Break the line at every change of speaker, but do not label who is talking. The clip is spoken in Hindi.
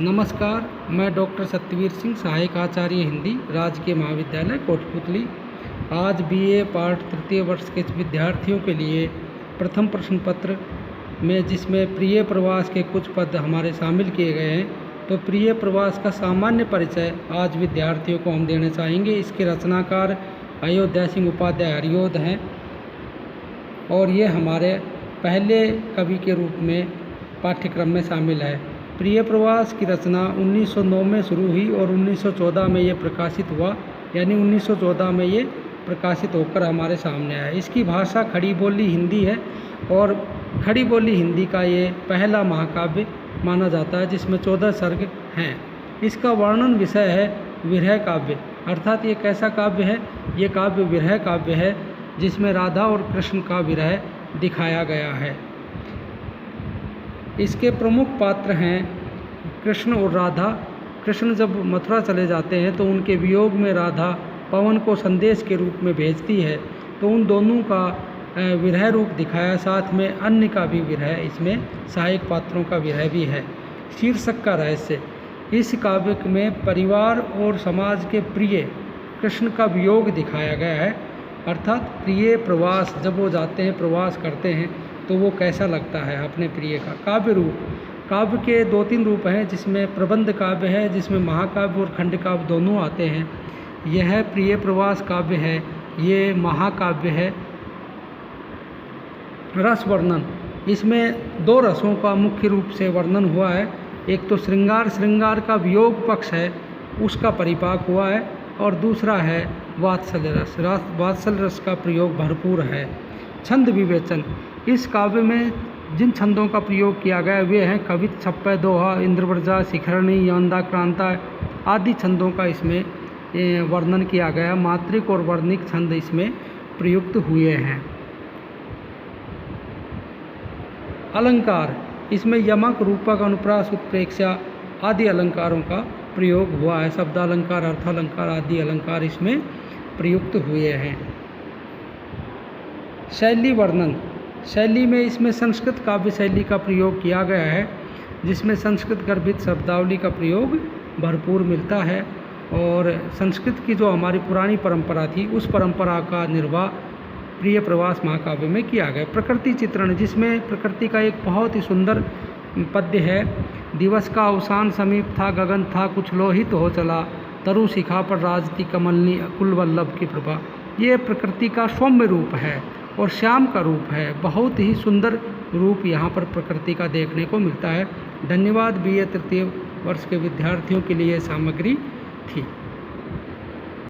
नमस्कार, मैं डॉक्टर सत्यवीर सिंह, सहायक आचार्य हिंदी, राजकीय महाविद्यालय कोटपुतली। आज बीए पाठ तृतीय वर्ष के विद्यार्थियों के लिए प्रथम प्रश्न पत्र में जिसमें प्रिय प्रवास के कुछ पद हमारे शामिल किए गए हैं, तो प्रिय प्रवास का सामान्य परिचय आज विद्यार्थियों को हम देना चाहेंगे। इसके रचनाकार अयोध्या सिंह उपाध्याय हरिओद हैं और ये हमारे पहले कवि के रूप में पाठ्यक्रम में शामिल है। प्रिय प्रवास की रचना 1909 में शुरू हुई और 1914 में ये प्रकाशित हुआ, यानी 1914 में ये प्रकाशित होकर हमारे सामने आया। इसकी भाषा खड़ी बोली हिंदी है और खड़ी बोली हिंदी का ये पहला महाकाव्य माना जाता है, जिसमें 14 सर्ग हैं। इसका वर्णन विषय है विरह काव्य, अर्थात ये कैसा काव्य है? ये काव्य विरह काव्य है, जिसमें राधा और कृष्ण का विरह दिखाया गया है। इसके प्रमुख पात्र हैं कृष्ण और राधा। कृष्ण जब मथुरा चले जाते हैं तो उनके वियोग में राधा पवन को संदेश के रूप में भेजती है, तो उन दोनों का विरह रूप दिखाया, साथ में अन्य का भी विरह, इसमें सहायक पात्रों का विरह भी है। शीर्षक का रहस्य, इस काव्य में परिवार और समाज के प्रिय कृष्ण का वियोग दिखाया गया है, अर्थात प्रिय प्रवास, जब वो जाते हैं, प्रवास करते हैं, तो वो कैसा लगता है अपने प्रिय का। काव्य रूप, काव्य के 2-3 रूप हैं, जिसमें प्रबंध काव्य है, जिसमें महाकाव्य और खंड काव्य दोनों आते हैं। यह प्रिय प्रवास काव्य है, ये महाकाव्य है। रस वर्णन, इसमें 2 रसों का मुख्य रूप से वर्णन हुआ है। एक तो श्रृंगार का वियोग पक्ष है, उसका परिपाक हुआ है, और दूसरा है वात्सल्य रस। वात्सल्य रस का प्रयोग भरपूर है। छंद विवेचन, इस काव्य में जिन छंदों का प्रयोग किया गया वे हैं कवित, छप्पय, दोहा, इंद्रव्रजा, शिखरणी, यौनदा, क्रांता आदि छंदों का इसमें वर्णन किया गया। मात्रिक और वर्णिक छंद इसमें प्रयुक्त हुए हैं। अलंकार, इसमें यमक, रूपक, अनुप्रास, उत्प्रेक्षा आदि अलंकारों का प्रयोग हुआ है। शब्दालंकार, अर्थालंकार आदि अलंकार इसमें प्रयुक्त हुए हैं। शैली वर्णन, शैली में इसमें संस्कृत काव्य शैली का प्रयोग किया गया है, जिसमें संस्कृत गर्भित शब्दावली का प्रयोग भरपूर मिलता है, और संस्कृत की जो हमारी पुरानी परंपरा थी, उस परंपरा का निर्वाह प्रिय प्रवास महाकाव्य में किया गया। प्रकृति चित्रण, जिसमें प्रकृति का एक बहुत ही सुंदर पद्य है। दिवस का अवसान समीप था, गगन था कुछ लोहित हो चला, तरु शिखा पर राजती कमलनी अकुल वल्लभ की प्रभा। ये प्रकृति का सौम्य रूप है और श्याम का रूप है। बहुत ही सुंदर रूप यहाँ पर प्रकृति का देखने को मिलता है। धन्यवाद। बीए तृतीय वर्ष के विद्यार्थियों के लिए सामग्री थी।